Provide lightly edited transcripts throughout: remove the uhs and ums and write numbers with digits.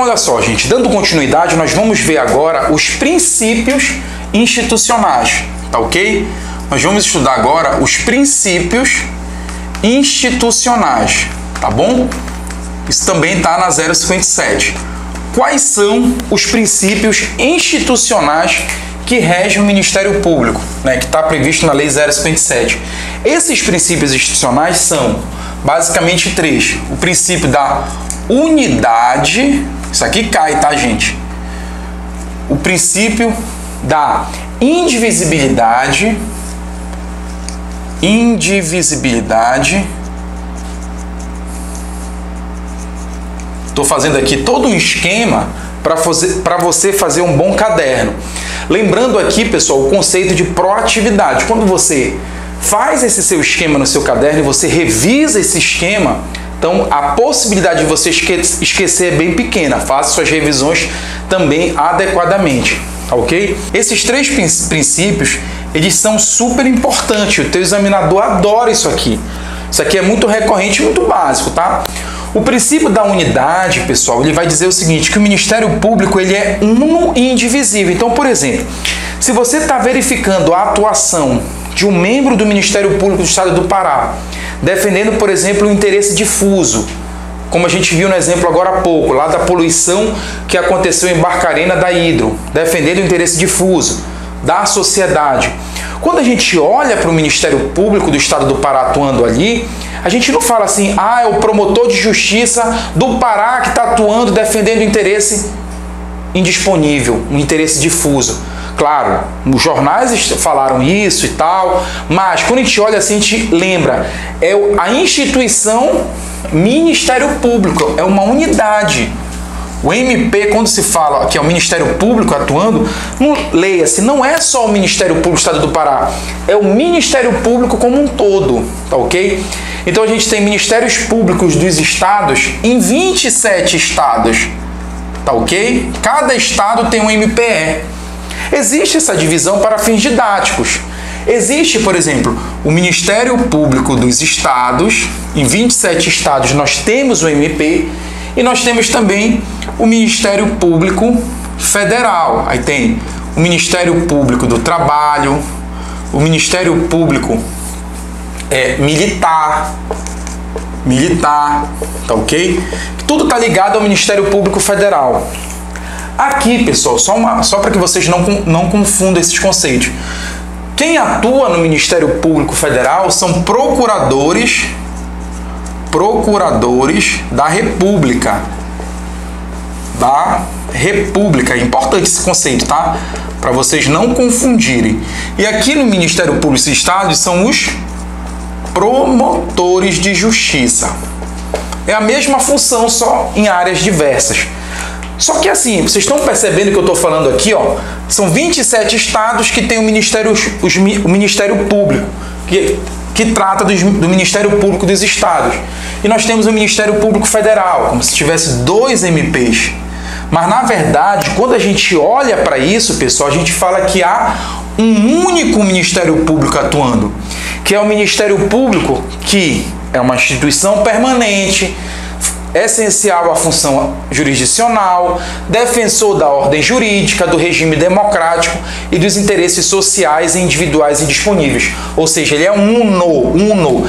Então, olha só, gente, dando continuidade, nós vamos ver agora os princípios institucionais, tá ok? Nós vamos estudar agora os princípios institucionais, tá bom? Isso também está na 057. Quais são os princípios institucionais que regem o Ministério Público, né, que está previsto na Lei 057? Esses princípios institucionais são basicamente três. O princípio da unidade, isso aqui cai, tá, gente? O princípio da indivisibilidade, estou fazendo aqui todo um esquema para você fazer um bom caderno. Lembrando aqui, pessoal, o conceito de proatividade. Quando você faz esse seu esquema no seu caderno e você revisa esse esquema, então a possibilidade de você esquecer é bem pequena. Faça suas revisões também adequadamente, ok? Esses três princípios, eles são super importantes. O teu examinador adora isso aqui. Isso aqui é muito recorrente e muito básico, tá? O princípio da unidade, pessoal, ele vai dizer o seguinte, que o Ministério Público ele é uno e indivisível. Então, por exemplo, se você está verificando a atuação de um membro do Ministério Público do Estado do Pará, defendendo, por exemplo, o interesse difuso, como a gente viu no exemplo agora há pouco, lá da poluição que aconteceu em Barcarena da Hidro, defendendo o interesse difuso da sociedade. Quando a gente olha para o Ministério Público do Estado do Pará atuando ali, a gente não fala assim, é o promotor de justiça do Pará que está atuando defendendo o interesse indisponível, um interesse difuso. Claro, os jornais falaram isso e tal, mas quando a gente olha assim, a gente lembra, é a instituição Ministério Público, é uma unidade. O MP, quando se fala que é o Ministério Público atuando, leia-se, não é só o Ministério Público do Estado do Pará, é o Ministério Público como um todo, tá ok? Então a gente tem Ministérios Públicos dos Estados em 27 estados, tá ok? Cada estado tem um MPE. Existe essa divisão para fins didáticos. Existe, por exemplo, o Ministério Público dos Estados, em 27 estados nós temos o MP, e nós temos também o Ministério Público Federal. Aí tem o Ministério Público do Trabalho, o Ministério Público Militar, tá ok? Tudo está ligado ao Ministério Público Federal. Aqui, pessoal, só para que vocês não confundam esses conceitos. Quem atua no Ministério Público Federal são procuradores da República. É importante esse conceito, tá? Para vocês não confundirem. E aqui no Ministério Público dos Estados são os promotores de justiça. É a mesma função, só em áreas diversas. Só que assim, vocês estão percebendo o que eu estou falando aqui, ó? São 27 estados que tem o Ministério Público, que trata do Ministério Público dos Estados. E nós temos o Ministério Público Federal, como se tivesse dois MPs. Mas, na verdade, quando a gente olha para isso, pessoal, a gente fala que há um único Ministério Público atuando, que é o Ministério Público, que é uma instituição permanente, essencial à função jurisdicional, defensor da ordem jurídica, do regime democrático e dos interesses sociais e individuais indisponíveis. Ou seja, ele é uno,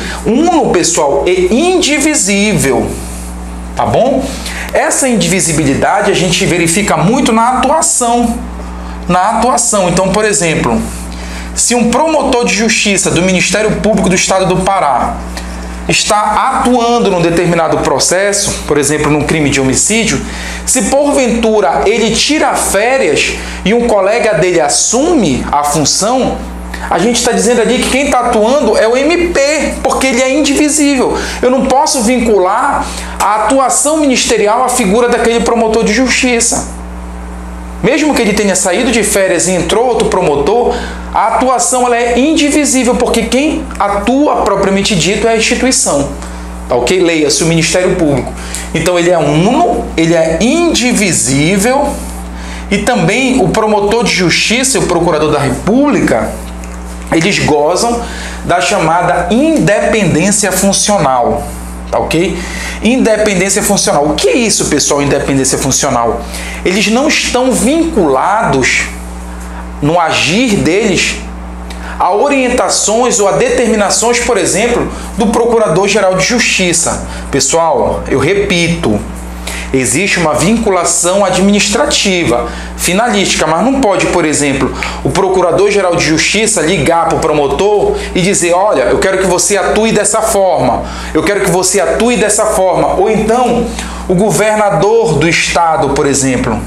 pessoal, é indivisível, tá bom? Essa indivisibilidade a gente verifica muito na atuação. Então, por exemplo, se um promotor de justiça do Ministério Público do Estado do Pará está atuando num determinado processo, por exemplo, num crime de homicídio, se porventura ele tira férias e um colega dele assume a função, a gente está dizendo ali que quem está atuando é o MP, porque ele é indivisível. Eu não posso vincular a atuação ministerial à figura daquele promotor de justiça. Mesmo que ele tenha saído de férias e entrou outro promotor, a atuação ela é indivisível, porque quem atua propriamente dito é a instituição. Tá ok? Leia-se o Ministério Público. Então ele é uno, ele é indivisível, e também o promotor de justiça e o procurador da República, eles gozam da chamada independência funcional. Tá ok? Independência funcional. O que é isso, pessoal, independência funcional? Eles não estão vinculados no agir deles a orientações ou a determinações, por exemplo, do Procurador-Geral de Justiça. Pessoal, eu repito, existe uma vinculação administrativa, finalística, mas não pode, por exemplo, o Procurador-Geral de Justiça ligar para o promotor e dizer, olha, eu quero que você atue dessa forma, eu quero que você atue dessa forma. Ou então, o governador do estado, por exemplo,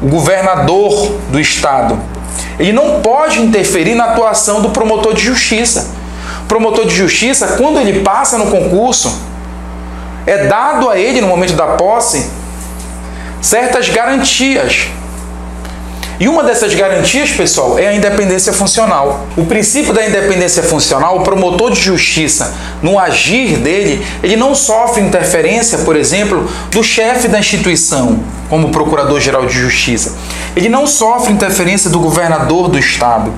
o governador do estado, ele não pode interferir na atuação do promotor de justiça. O promotor de justiça, quando ele passa no concurso, é dado a ele, no momento da posse, certas garantias. E uma dessas garantias, pessoal, é a independência funcional. O princípio da independência funcional, o promotor de justiça, no agir dele, ele não sofre interferência, por exemplo, do chefe da instituição, como o Procurador-Geral de Justiça. Ele não sofre interferência do governador do estado,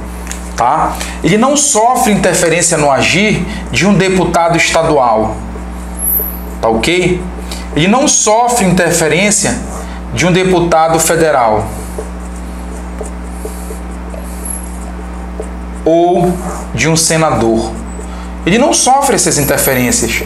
tá? Ele não sofre interferência no agir de um deputado estadual, tá ok? Ele não sofre interferência de um deputado federal ou de um senador. Ele não sofre essas interferências,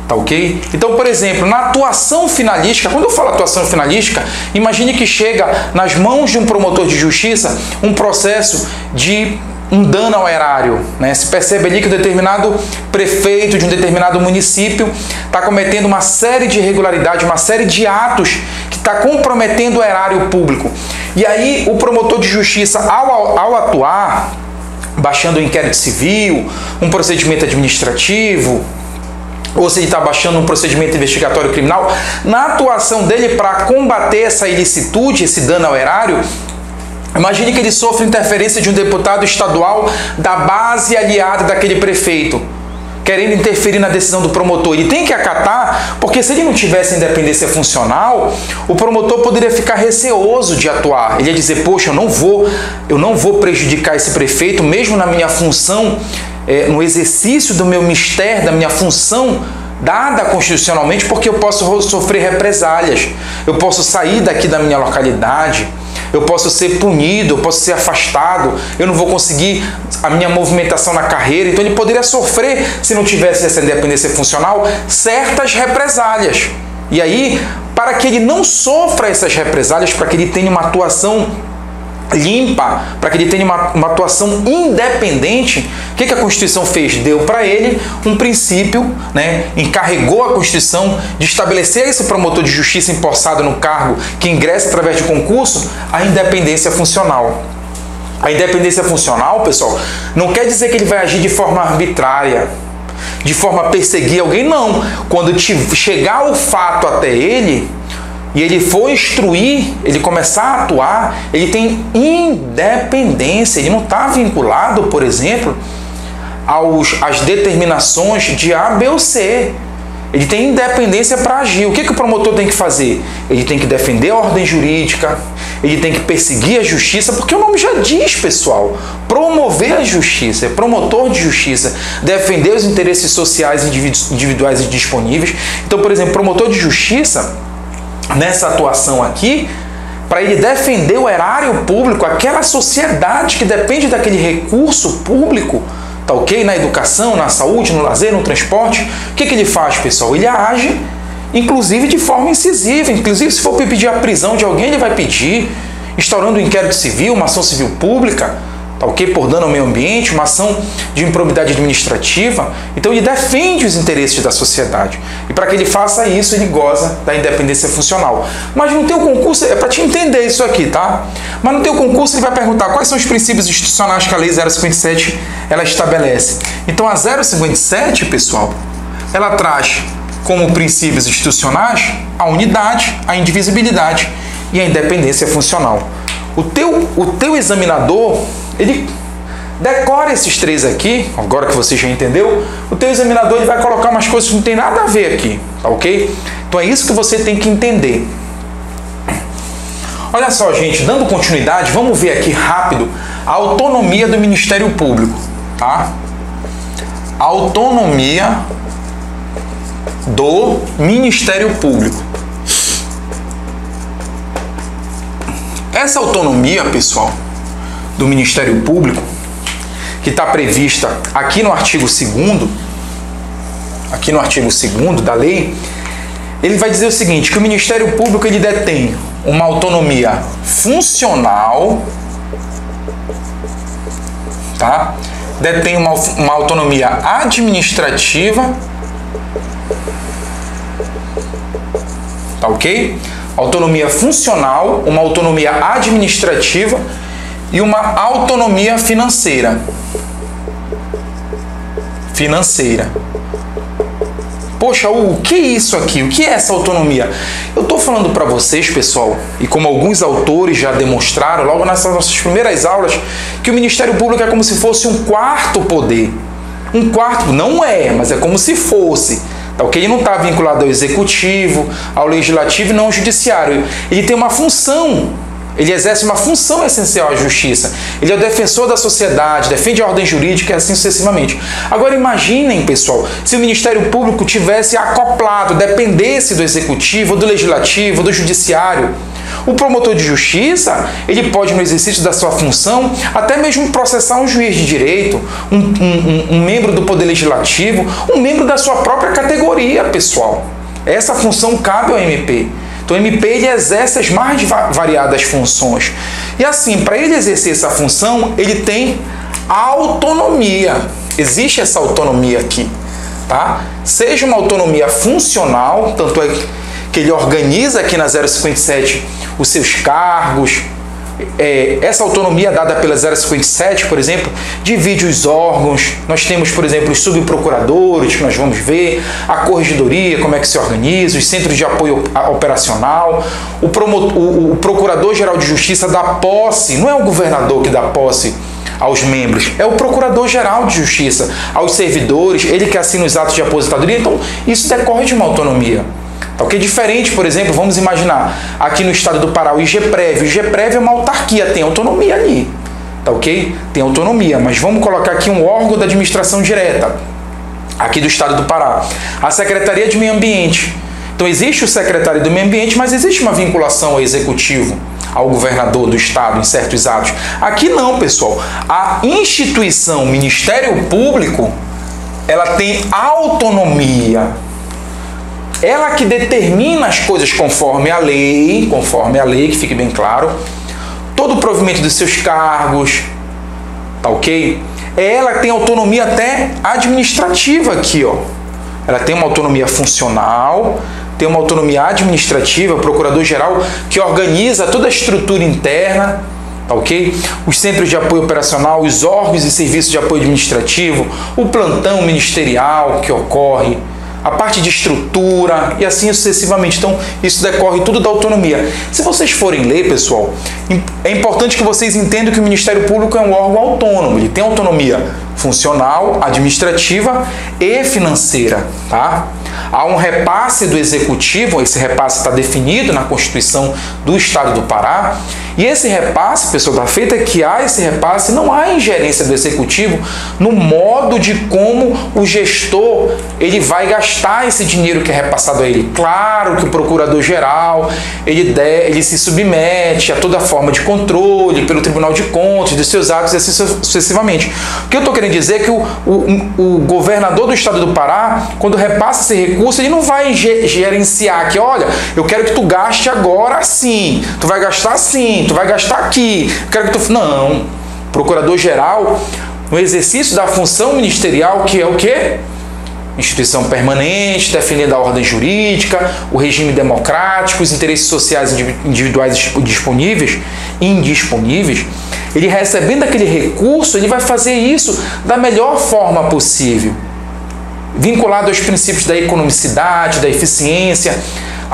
tá ok? Então, por exemplo, na atuação finalística, quando eu falo atuação finalística, imagine que chega nas mãos de um promotor de justiça um processo de um dano ao erário, né? Se percebe ali que um determinado prefeito de um determinado município está cometendo uma série de irregularidades, uma série de atos que está comprometendo o erário público. E aí o promotor de justiça, ao atuar, baixando um inquérito civil, um procedimento administrativo, ou se ele está baixando um procedimento investigatório criminal, na atuação dele para combater essa ilicitude, esse dano ao erário, imagine que ele sofre interferência de um deputado estadual da base aliada daquele prefeito, querendo interferir na decisão do promotor. Ele tem que acatar, porque se ele não tivesse independência funcional, o promotor poderia ficar receoso de atuar. Ele ia dizer, poxa, eu não vou prejudicar esse prefeito, mesmo na minha função, no exercício do meu mistério, da minha função dada constitucionalmente, porque eu posso sofrer represálias, eu posso sair daqui da minha localidade, eu posso ser punido, eu posso ser afastado, eu não vou conseguir a minha movimentação na carreira. Então ele poderia sofrer, se não tivesse essa independência funcional, certas represálias. E aí, para que ele não sofra essas represálias, para que ele tenha uma atuação limpa, para que ele tenha uma atuação independente, o que a Constituição fez? Deu para ele um princípio, né? Encarregou a Constituição de estabelecer esse promotor de justiça empossado no cargo que ingressa através de concurso, a independência funcional. A independência funcional, pessoal, não quer dizer que ele vai agir de forma arbitrária, de forma a perseguir alguém, não. Quando chegar o fato até ele, e ele for instruir, ele começar a atuar, ele tem independência, ele não está vinculado, por exemplo, às determinações de A, B ou C. Ele tem independência para agir. O que o promotor tem que fazer? Ele tem que defender a ordem jurídica, ele tem que perseguir a justiça, porque o nome já diz, pessoal, promover a justiça, é promotor de justiça, defender os interesses sociais individuais e disponíveis. Então, por exemplo, promotor de justiça, nessa atuação aqui, para ele defender o erário público, aquela sociedade que depende daquele recurso público, tá ok? Na educação, na saúde, no lazer, no transporte, o que ele faz, pessoal? Ele age, inclusive de forma incisiva, inclusive se for pedir a prisão de alguém, ele vai pedir, instaurando um inquérito civil, uma ação civil pública, tá ok? Por dano ao meio ambiente, uma ação de improbidade administrativa. Então ele defende os interesses da sociedade. E para que ele faça isso, ele goza da independência funcional. Mas no teu concurso, é para te entender isso aqui, tá? Mas no teu concurso ele vai perguntar quais são os princípios institucionais que a Lei 057 ela estabelece. Então a 057, pessoal, ela traz como princípios institucionais a unidade, a indivisibilidade e a independência funcional. O teu examinador, ele decora esses três aqui, agora que você já entendeu, o teu examinador ele vai colocar umas coisas que não tem nada a ver aqui, tá ok? Então é isso que você tem que entender. Olha só, gente, dando continuidade, vamos ver aqui rápido a autonomia do Ministério Público, tá? A autonomia do Ministério Público. Essa autonomia, pessoal, do Ministério Público, que está prevista aqui no artigo 2º, da lei, ele vai dizer o seguinte, que o Ministério Público ele detém uma autonomia funcional, tá? Detém uma autonomia administrativa, tá ok? Autonomia funcional, uma autonomia administrativa e uma autonomia financeira. Poxa, o que é isso aqui? O que é essa autonomia? Eu estou falando para vocês, pessoal, e como alguns autores já demonstraram, logo nessas nossas primeiras aulas, que o Ministério Público é como se fosse um quarto poder. Um quarto, não é, mas é como se fosse. Tá, ok? Ele não está vinculado ao Executivo, ao Legislativo e não ao Judiciário. Ele tem uma função. Ele exerce uma função essencial à justiça. Ele é o defensor da sociedade, defende a ordem jurídica e assim sucessivamente. Agora imaginem, pessoal, se o Ministério Público tivesse acoplado, dependesse do Executivo, do Legislativo, do Judiciário. O promotor de justiça, ele pode, no exercício da sua função, até mesmo processar um juiz de direito, um membro do Poder Legislativo, um membro da sua própria categoria, pessoal. Essa função cabe ao MP. Então, o MP ele exerce as mais variadas funções. E assim, para ele exercer essa função, ele tem autonomia. Existe essa autonomia aqui, tá? Seja uma autonomia funcional, tanto é que ele organiza aqui na 057 os seus cargos. Essa autonomia dada pela 057, por exemplo, divide os órgãos. Nós temos, por exemplo, os subprocuradores, que nós vamos ver, a corregedoria, como é que se organiza, os centros de apoio operacional, o procurador-geral de justiça dá posse, não é o governador que dá posse aos membros, é o procurador-geral de justiça, aos servidores, ele que assina os atos de aposentadoria. Então, isso decorre de uma autonomia. Tá, ok? Diferente, por exemplo, vamos imaginar, aqui no estado do Pará, o IGPREV. O IGPREV é uma autarquia, tem autonomia ali. Tá ok? Tem autonomia, mas vamos colocar aqui um órgão da administração direta, aqui do estado do Pará. A Secretaria de Meio Ambiente. Então existe o secretário do Meio Ambiente, mas existe uma vinculação ao executivo, ao governador do estado em certos atos. Aqui não, pessoal. A instituição Ministério Público, ela tem autonomia. Ela que determina as coisas conforme a lei, que fique bem claro, todo o provimento dos seus cargos, tá ok? Ela tem autonomia até administrativa aqui, ó. Ela tem uma autonomia funcional, tem uma autonomia administrativa, o procurador-geral que organiza toda a estrutura interna, tá ok? Os centros de apoio operacional, os órgãos e serviços de apoio administrativo, o plantão ministerial que ocorre, a parte de estrutura e assim sucessivamente. Então, isso decorre tudo da autonomia. Se vocês forem ler, pessoal, é importante que vocês entendam que o Ministério Público é um órgão autônomo. Ele tem autonomia funcional, administrativa e financeira, tá? Há um repasse do Executivo, esse repasse está definido na Constituição do Estado do Pará, e esse repasse, pessoal, da feita é que há esse repasse, não há ingerência do Executivo no modo de como o gestor ele vai gastar esse dinheiro que é repassado a ele. Claro que o Procurador-Geral ele se submete a toda forma de controle pelo Tribunal de Contas, dos seus atos e assim sucessivamente. O que eu estou querendo dizer é que o governador do Estado do Pará, quando repassa esse recurso, ele não vai gerenciar que, olha, eu quero que tu gaste agora assim, tu vai gastar assim, tu vai gastar aqui, eu quero que tu... Não. Procurador-Geral, no exercício da função ministerial, que é o quê? Instituição permanente, defendendo a ordem jurídica, o regime democrático, os interesses sociais individuais indisponíveis, ele recebendo aquele recurso, ele vai fazer isso da melhor forma possível, vinculado aos princípios da economicidade, da eficiência.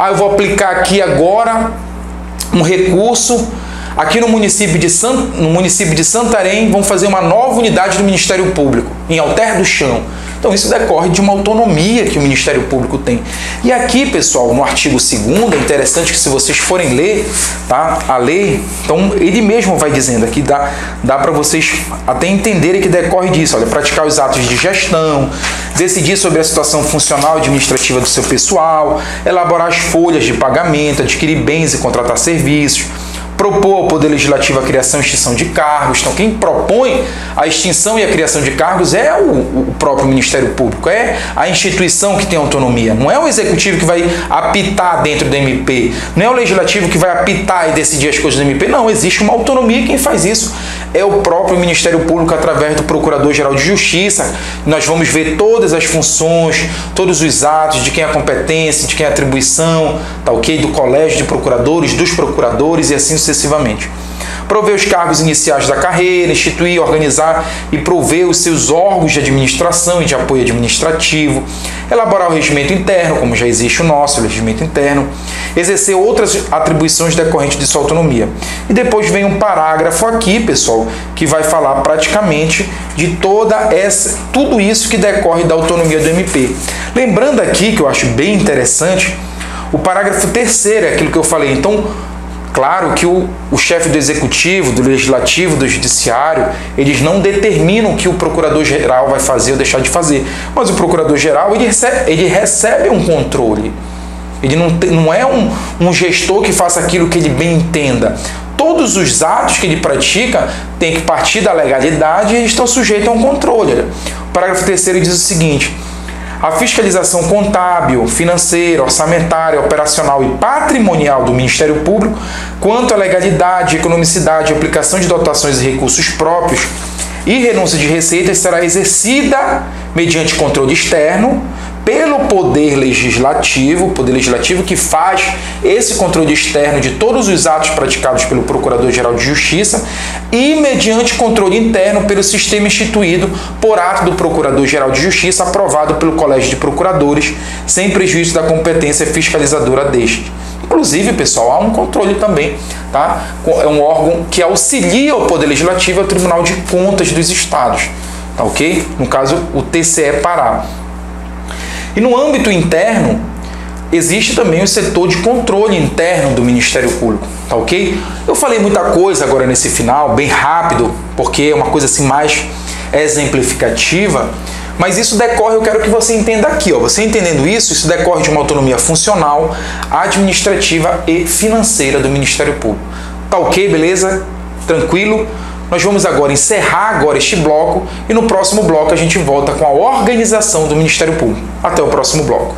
Eu vou aplicar aqui agora um recurso aqui no município de Santarém, vamos fazer uma nova unidade do Ministério Público, em Alter do Chão. Então isso decorre de uma autonomia que o Ministério Público tem. E aqui, pessoal, no artigo 2º, é interessante que se vocês forem ler, tá, a lei, então ele mesmo vai dizendo aqui, dá para vocês até entenderem que decorre disso, olha, praticar os atos de gestão, decidir sobre a situação funcional e administrativa do seu pessoal, elaborar as folhas de pagamento, adquirir bens e contratar serviços, propor ao Poder Legislativo a criação e extinção de cargos. Então, quem propõe a extinção e a criação de cargos é o próprio Ministério Público, é a instituição que tem autonomia. Não é o Executivo que vai apitar dentro do MP, não é o Legislativo que vai apitar e decidir as coisas do MP. Não, existe uma autonomia e quem faz isso é o próprio Ministério Público através do Procurador-Geral de Justiça. Nós vamos ver todas as funções, todos os atos, de quem é a competência, de quem é a atribuição, tá ok? Do Colégio de Procuradores, dos procuradores e assim sucessivamente. Prover os cargos iniciais da carreira, instituir, organizar e prover os seus órgãos de administração e de apoio administrativo, elaborar o regimento interno, como já existe o nosso regimento interno, exercer outras atribuições decorrentes de sua autonomia. E depois vem um parágrafo aqui, pessoal, que vai falar praticamente de tudo isso que decorre da autonomia do MP. Lembrando aqui, que eu acho bem interessante, o parágrafo 3º é aquilo que eu falei. Então, claro que o chefe do Executivo, do Legislativo, do Judiciário, eles não determinam o que o Procurador-Geral vai fazer ou deixar de fazer. Mas o Procurador-Geral, ele recebe um controle. Ele não é um gestor que faça aquilo que ele bem entenda. Todos os atos que ele pratica têm que partir da legalidade e estão sujeitos a um controle. O parágrafo 3º diz o seguinte: a fiscalização contábil, financeira, orçamentária, operacional e patrimonial do Ministério Público, quanto à legalidade, economicidade, aplicação de dotações e recursos próprios e renúncia de receitas, será exercida mediante controle externo pelo Poder Legislativo, o Poder Legislativo que faz esse controle externo de todos os atos praticados pelo Procurador-Geral de Justiça e mediante controle interno pelo sistema instituído por ato do Procurador-Geral de Justiça aprovado pelo Colégio de Procuradores, sem prejuízo da competência fiscalizadora deste. Inclusive, pessoal, há um controle também, tá? É um órgão que auxilia o Poder Legislativo ao Tribunal de Contas dos Estados, tá ok? No caso, o TCE Pará. E no âmbito interno, existe também o setor de controle interno do Ministério Público, tá ok? Eu falei muita coisa agora nesse final, bem rápido, porque é uma coisa assim mais exemplificativa, mas isso decorre, eu quero que você entenda aqui, ó, você entendendo isso decorre de uma autonomia funcional, administrativa e financeira do Ministério Público. Tá ok, beleza? Tranquilo? Nós vamos agora encerrar este bloco e no próximo bloco a gente volta com a organização do Ministério Público. Até o próximo bloco.